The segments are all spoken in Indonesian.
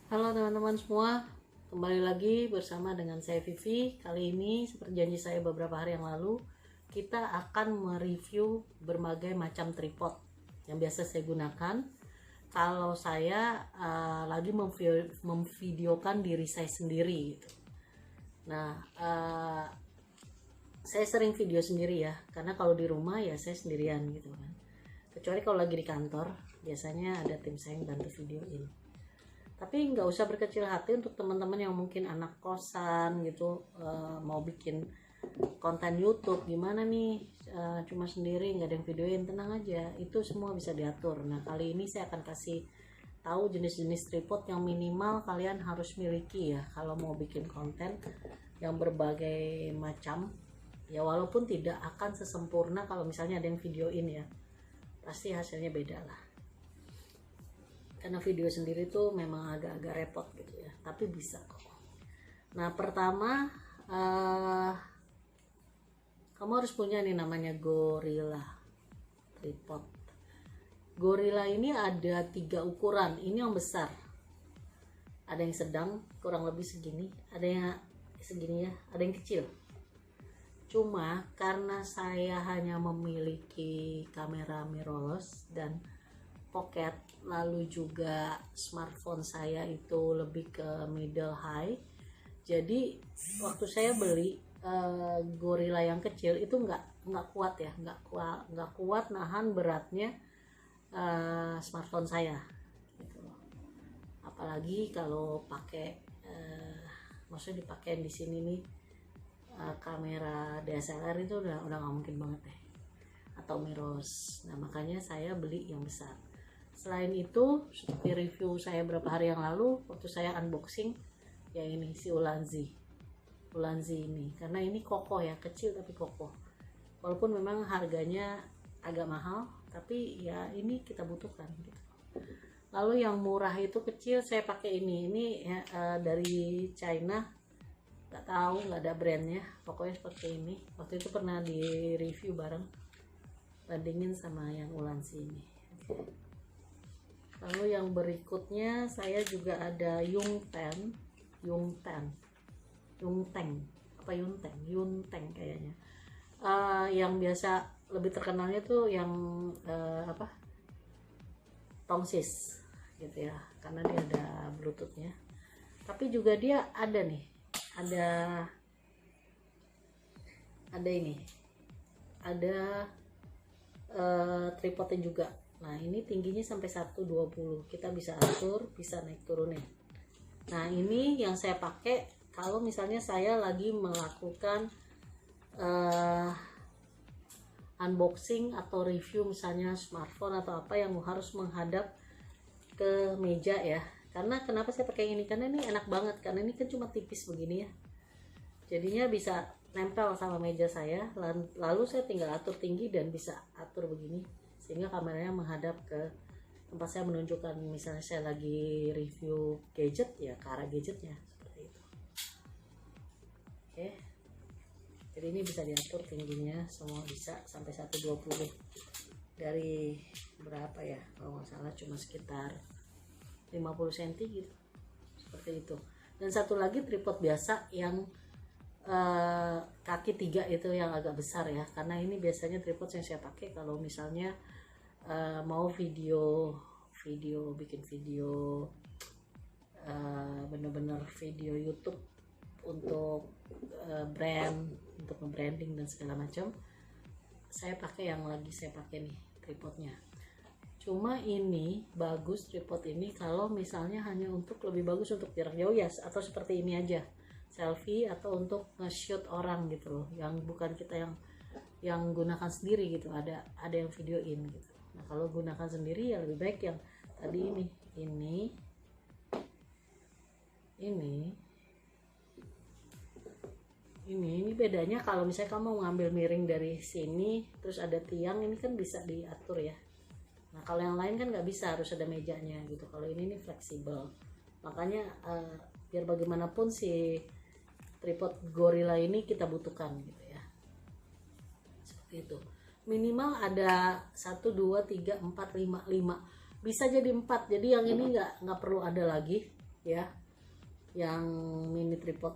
Halo teman-teman semua, kembali lagi bersama dengan saya Vivi. Kali ini seperti janji saya beberapa hari yang lalu, kita akan mereview berbagai macam tripod yang biasa saya gunakan kalau saya lagi memvideokan diri saya sendiri gitu. Nah, saya sering video sendiri ya, karena kalau di rumah ya saya sendirian gitu kan. Kecuali kalau lagi di kantor, biasanya ada tim saya yang bantu videoin. Tapi nggak usah berkecil hati untuk teman-teman yang mungkin anak kosan gitu, mau bikin konten YouTube gimana nih, cuma sendiri nggak ada yang videoin, tenang aja, itu semua bisa diatur. Nah, kali ini saya akan kasih tahu jenis-jenis tripod yang minimal kalian harus miliki ya kalau mau bikin konten yang berbagai macam ya, walaupun tidak akan sesempurna kalau misalnya ada yang videoin ya, pasti hasilnya beda lah, karena video sendiri tuh memang agak-agak repot gitu ya, tapi bisa kok. Nah, pertama kamu harus punya nih namanya Gorilla tripod. Gorilla ini ada 3 ukuran. Ini yang besar, ada yang sedang kurang lebih segini, ada yang segini ya, ada yang kecil. Cuma karena saya hanya memiliki kamera mirrorless dan pocket, lalu juga smartphone saya itu lebih ke middle high, jadi waktu saya beli Gorilla yang kecil itu nggak kuat ya, nggak kuat nahan beratnya smartphone saya gitu. Apalagi kalau pakai maksudnya dipakai di sini nih, kamera DSLR itu udah nggak mungkin banget deh, atau mirrorless. Nah, makanya saya beli yang besar. Selain itu, seperti review saya beberapa hari yang lalu waktu saya unboxing ya, ini si Ulanzi ini, karena ini kokoh ya, kecil tapi kokoh, walaupun memang harganya agak mahal, tapi ya ini kita butuhkan gitu. Lalu yang murah itu kecil, saya pakai ini ya, dari China, nggak tahu, nggak ada brandnya, pokoknya seperti ini. Waktu itu pernah di review bareng, bandingin sama yang Ulanzi ini. Lalu yang berikutnya saya juga ada Yunten kayaknya. Yang biasa lebih terkenalnya tuh yang Tongsis gitu ya, karena dia ada bluetoothnya. Tapi juga dia ada nih, ada ini, ada tripodnya juga. Nah, ini tingginya sampai 120, kita bisa atur, bisa naik turunin. Nah, ini yang saya pakai kalau misalnya saya lagi melakukan unboxing atau review misalnya smartphone atau apa yang harus menghadap ke meja ya. Karena kenapa saya pakai ini, karena ini enak banget, karena ini kan cuma tipis begini ya, jadinya bisa nempel sama meja saya, lalu saya tinggal atur tinggi dan bisa atur begini sehingga kameranya menghadap ke tempat saya, menunjukkan misalnya saya lagi review gadget ya, ke arah gadgetnya seperti itu. Oke, jadi ini bisa diatur tingginya, semua bisa sampai 120, dari berapa ya, kalau nggak salah cuma sekitar 50 cm gitu, seperti itu. Dan satu lagi tripod biasa yang kaki 3 itu yang agak besar ya, karena ini biasanya tripod yang saya pakai kalau misalnya mau bikin video bener-bener video YouTube untuk brand, untuk nge-branding dan segala macam. Saya pakai yang lagi saya pakai nih tripodnya. Cuma ini bagus tripod ini kalau misalnya hanya untuk lebih bagus untuk jarak jauh ya, atau seperti ini aja, selfie atau untuk nge-shoot orang gitu loh, yang bukan kita yang gunakan sendiri gitu, ada yang videoin gitu. Nah, kalau gunakan sendiri ya lebih baik yang tadi ini bedanya. Kalau misalnya kamu ngambil miring dari sini terus ada tiang, ini kan bisa diatur ya. Nah, kalau yang lain kan nggak bisa, harus ada mejanya gitu. Kalau ini fleksibel, makanya biar bagaimanapun si tripod Gorilla ini kita butuhkan gitu ya, seperti itu. Minimal ada 1, 2, 3, 4, 5, bisa jadi 4, jadi yang ini nggak perlu ada lagi. ya, yang mini tripod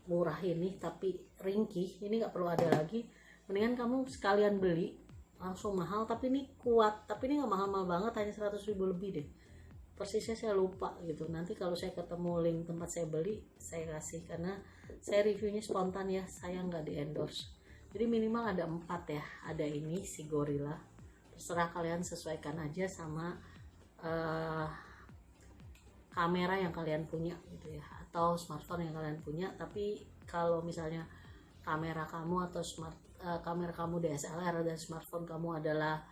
murah ini tapi ringkih, ini nggak perlu ada lagi. Mendingan kamu sekalian beli langsung mahal, tapi ini kuat, tapi ini nggak mahal-mahal banget, hanya 100.000 lebih deh. Persisnya saya lupa gitu, nanti kalau saya ketemu link tempat saya beli saya kasih, karena saya reviewnya spontan ya, saya nggak di endorse. Jadi minimal ada 4 ya, ada ini si Gorilla, terserah kalian sesuaikan aja sama kamera yang kalian punya gitu ya, atau smartphone yang kalian punya. Tapi kalau misalnya kamera kamu atau kamera kamu DSLR dan smartphone kamu adalah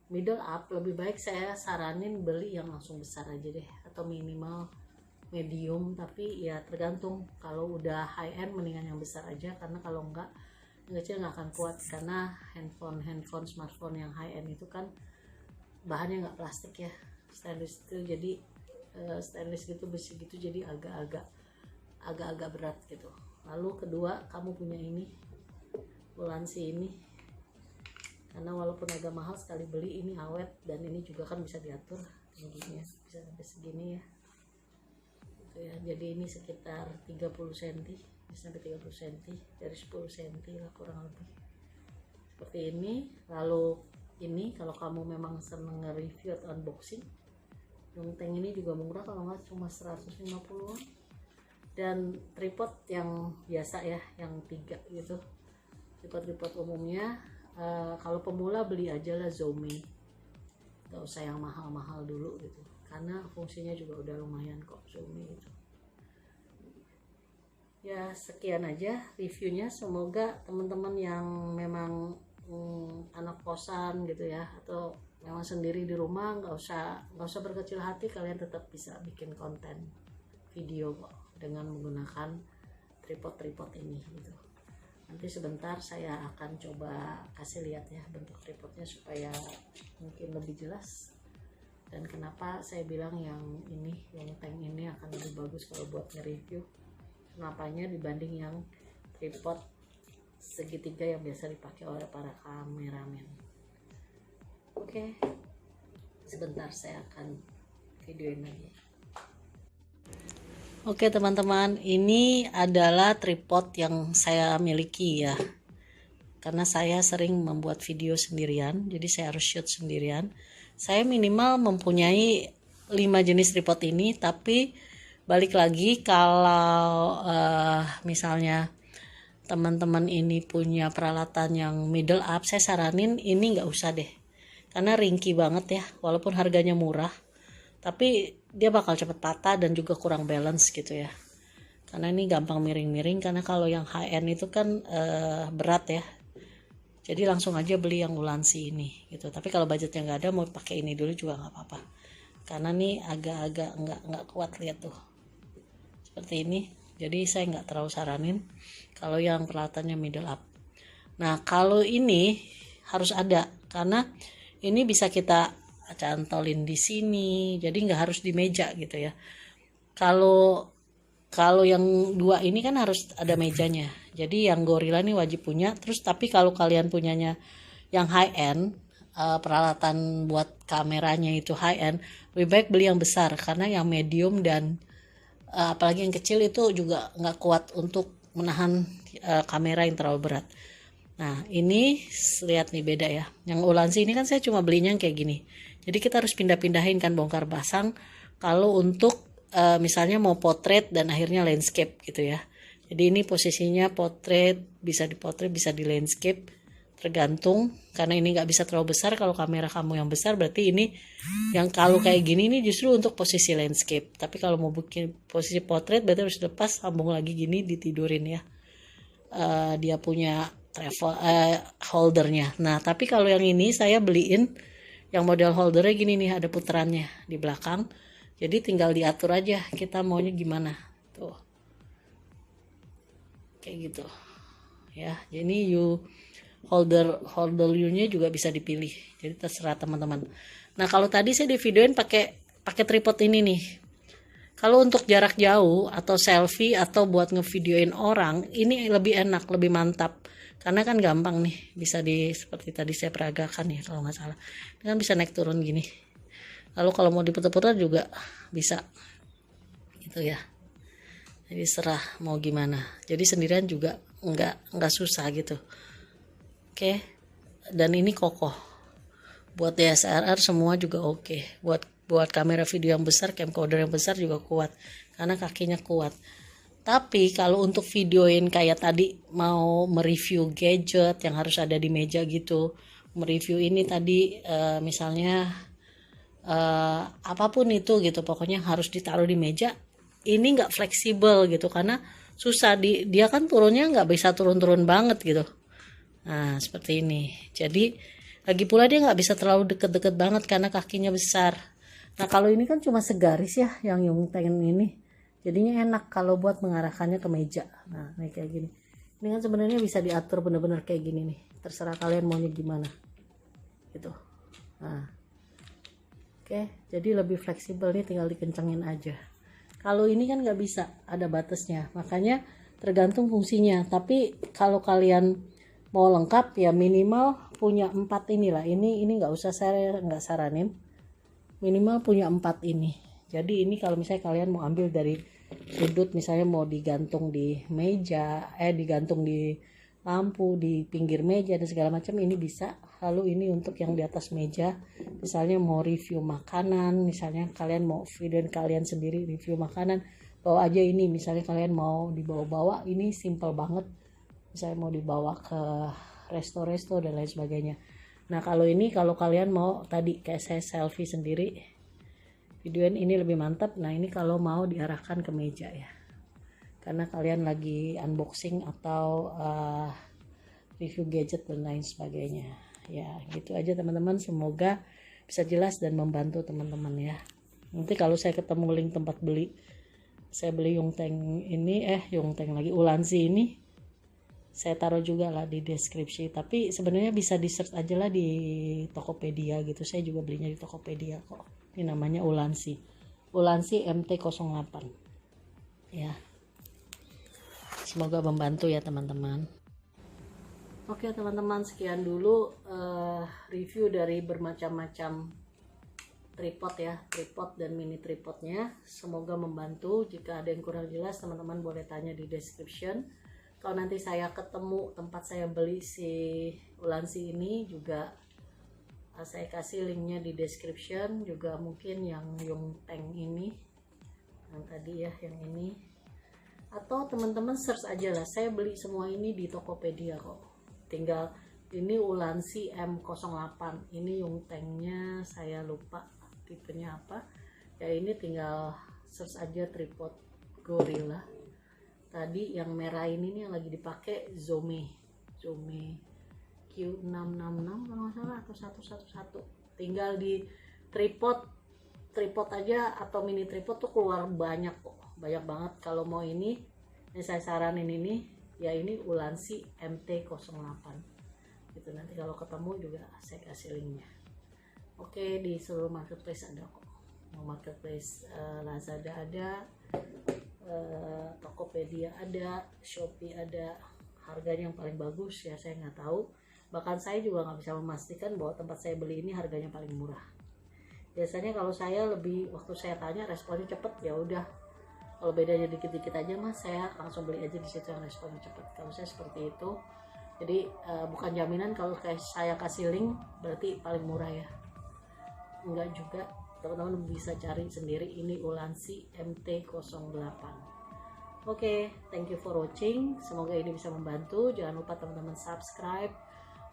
middle up, lebih baik saya saranin beli yang langsung besar aja deh, atau minimal medium. Tapi ya tergantung, kalau udah high end mendingan yang besar aja, karena kalau enggak yang kecil nggak akan kuat. Karena handphone smartphone yang high end itu kan bahannya nggak plastik ya, stainless steel, jadi stainless gitu, besi gitu, jadi agak berat gitu. Lalu kedua, kamu punya ini Ulanzi ini, karena walaupun agak mahal sekali beli, ini awet dan ini juga kan bisa diatur tingginya, bisa sampai segini ya gitu ya. Jadi ini sekitar 30 cm, bisa sampai 30 cm, dari 10 cm lah kurang lebih seperti ini. Lalu ini kalau kamu memang seneng nge-review atau unboxing, Yongteng ini juga murah, kalau nggak cuma 150-an. Dan tripod yang biasa ya, yang 3 gitu, tripod umumnya. Kalau pemula beli aja lah Zomi, gak usah yang mahal-mahal dulu gitu, karena fungsinya juga udah lumayan kok Zomi itu. Ya sekian aja reviewnya, semoga teman-teman yang memang anak kosan gitu ya, atau memang sendiri di rumah, nggak usah berkecil hati, kalian tetap bisa bikin konten video kok dengan menggunakan tripod ini gitu. Nanti sebentar saya akan coba kasih lihat ya bentuk tripodnya supaya mungkin lebih jelas, dan kenapa saya bilang yang Yongteng ini akan lebih bagus kalau buat nge-review, kenapanya dibanding yang tripod segitiga yang biasa dipakai oleh para kameramen. Oke, sebentar saya akan videoin lagi. Oke teman-teman, ini adalah tripod yang saya miliki ya, karena saya sering membuat video sendirian, jadi saya harus shoot sendirian. Saya minimal mempunyai 5 jenis tripod ini, tapi balik lagi kalau misalnya teman-teman ini punya peralatan yang middle up, saya saranin ini nggak usah deh, karena ringkih banget ya, walaupun harganya murah, tapi dia bakal cepet patah dan juga kurang balance gitu ya, karena ini gampang miring-miring. Karena kalau yang high end itu kan berat ya, jadi langsung aja beli yang Ulanzi ini gitu. Tapi kalau budgetnya nggak ada, mau pakai ini dulu juga nggak apa-apa, karena nih agak-agak nggak kuat, lihat tuh seperti ini. Jadi saya nggak terlalu saranin kalau yang peralatannya middle up. Nah kalau ini harus ada, karena ini bisa kita cantolin di sini, jadi nggak harus di meja gitu ya. Kalau yang 2 ini kan harus ada mejanya, jadi yang Gorilla ini wajib punya. Terus tapi kalau kalian punyanya yang high end, peralatan buat kameranya itu high end, lebih baik beli yang besar, karena yang medium dan apalagi yang kecil itu juga nggak kuat untuk menahan kamera yang terlalu berat. Nah ini lihat nih beda ya, yang Ulanzi ini kan saya cuma belinya yang kayak gini, jadi kita harus pindah-pindahin kan, bongkar pasang kalau untuk misalnya mau potret dan akhirnya landscape gitu ya. Jadi ini posisinya potret, bisa di potret, bisa di landscape, tergantung, karena ini nggak bisa terlalu besar. Kalau kamera kamu yang besar berarti ini yang kalau kayak gini ini justru untuk posisi landscape, tapi kalau mau bikin posisi potret berarti harus lepas, sambung lagi gini, ditidurin ya. Dia punya travel holdernya. Nah tapi kalau yang ini saya beliin yang model holdernya gini nih, ada puterannya di belakang, jadi tinggal diatur aja kita maunya gimana tuh, kayak gitu ya. Jadi holder nya juga bisa dipilih, jadi terserah teman-teman. Nah kalau tadi saya di videoin pakai tripod ini nih, kalau untuk jarak jauh atau selfie atau buat ngevideoin orang, ini lebih enak, lebih mantap, karena kan gampang nih, bisa seperti tadi saya peragakan ya kalau nggak salah, ini kan bisa naik turun gini. Lalu kalau mau diputar-putar juga bisa tuh ya. Jadi serah mau gimana. Jadi sendirian juga nggak susah gitu. Oke. Dan ini kokoh. Buat DSLR semua juga oke. Buat kamera video yang besar, camcorder yang besar juga kuat karena kakinya kuat. Tapi kalau untuk videoin kayak tadi mau mereview gadget yang harus ada di meja gitu, mereview ini tadi misalnya apapun itu gitu, pokoknya harus ditaruh di meja, ini nggak fleksibel gitu karena susah dia kan turunnya nggak bisa turun-turun banget gitu. Nah seperti ini. Jadi lagi pula dia nggak bisa terlalu deket-deket banget karena kakinya besar. Nah kalau ini kan cuma segaris ya yang Yongteng ini, jadinya enak kalau buat mengarahkannya ke meja. Nah kayak gini, ini kan sebenarnya bisa diatur bener-bener kayak gini nih, terserah kalian maunya gimana gitu. Nah oke, jadi lebih fleksibel nih, tinggal dikencengin aja. Kalau ini kan nggak bisa, ada batasnya, makanya tergantung fungsinya. Tapi kalau kalian mau lengkap ya minimal punya 4 inilah. Ini nggak usah, saya nggak saranin, minimal punya 4 ini. Jadi ini kalau misalnya kalian mau ambil dari sudut, misalnya mau digantung di meja, digantung di lampu, di pinggir meja dan segala macam, ini bisa. Lalu ini untuk yang di atas meja, misalnya mau review makanan, misalnya kalian mau video kalian sendiri review makanan, bawa aja ini. Misalnya kalian mau dibawa-bawa, ini simple banget, misalnya mau dibawa ke resto-resto dan lain sebagainya. Nah kalau ini, kalau kalian mau tadi kayak saya selfie sendiri, videoin ini lebih mantap. Nah ini kalau mau diarahkan ke meja ya, karena kalian lagi unboxing atau review gadget dan lain sebagainya. Ya gitu aja teman-teman, semoga bisa jelas dan membantu teman-teman ya. Nanti kalau saya ketemu link tempat beli, saya beli Yongteng ini, Yongteng lagi, Ulanzi ini, saya taruh juga lah di deskripsi. Tapi sebenarnya bisa di search aja lah di Tokopedia gitu, saya juga belinya di Tokopedia kok. Ini namanya Ulanzi MT08 ya. Semoga membantu ya teman-teman. Oke teman-teman, sekian dulu review dari bermacam-macam tripod ya, tripod dan mini tripodnya. Semoga membantu. Jika ada yang kurang jelas, teman-teman boleh tanya di description. Kalau nanti saya ketemu tempat saya beli si Ulanzi ini juga, saya kasih linknya di description. Juga mungkin yang Yongteng ini, yang tadi ya, yang ini, atau teman-teman search aja lah. Saya beli semua ini di Tokopedia kok. Tinggal ini Ulanzi M08, ini Yongtengnya saya lupa tipenya apa ya. Ini tinggal search aja tripod Gorilla. Tadi yang merah ini nih yang lagi dipakai Zome Q666 kalau nggak salah, atau 111. Tinggal di tripod aja atau mini tripod tuh keluar banyak kok, banyak banget. Kalau mau ini saya saranin ini ya, ini Ulanzi MT08 gitu. Nanti kalau ketemu juga saya kasih linknya. Oke, di seluruh marketplace ada kok. Mau marketplace Lazada ada, Tokopedia ada, Shopee ada. Harganya yang paling bagus ya saya nggak tahu, bahkan saya juga nggak bisa memastikan bahwa tempat saya beli ini harganya paling murah. Biasanya kalau saya lebih, waktu saya tanya responnya cepet, ya udah, kalau bedanya dikit-dikit aja mas, saya langsung beli aja di situ yang responnya cepet. Kalau saya seperti itu. Jadi bukan jaminan kalau kayak saya kasih link berarti paling murah ya, enggak juga. Teman-teman bisa cari sendiri. Ini Ulanzi MT08. Oke, thank you for watching. Semoga ini bisa membantu. Jangan lupa teman-teman subscribe,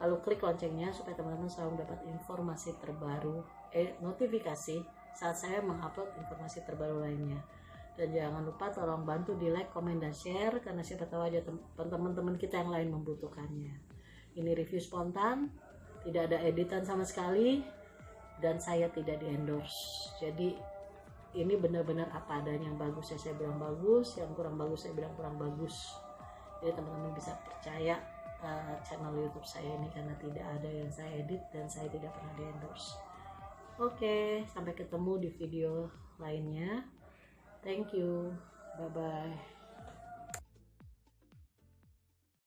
lalu klik loncengnya supaya teman-teman selalu mendapat informasi terbaru, notifikasi saat saya mengupload informasi terbaru lainnya. Dan jangan lupa tolong bantu di like, komen, dan share, karena siapa tahu aja teman-teman kita yang lain membutuhkannya. Ini review spontan, tidak ada editan sama sekali, dan saya tidak di endorse. Jadi ini benar-benar apa adanya. Yang bagus ya saya bilang bagus, yang kurang bagus saya bilang kurang bagus. Jadi teman-teman bisa percaya channel YouTube saya ini, karena tidak ada yang saya edit dan saya tidak pernah di endorse. Oke, sampai ketemu di video lainnya. Thank you, bye bye.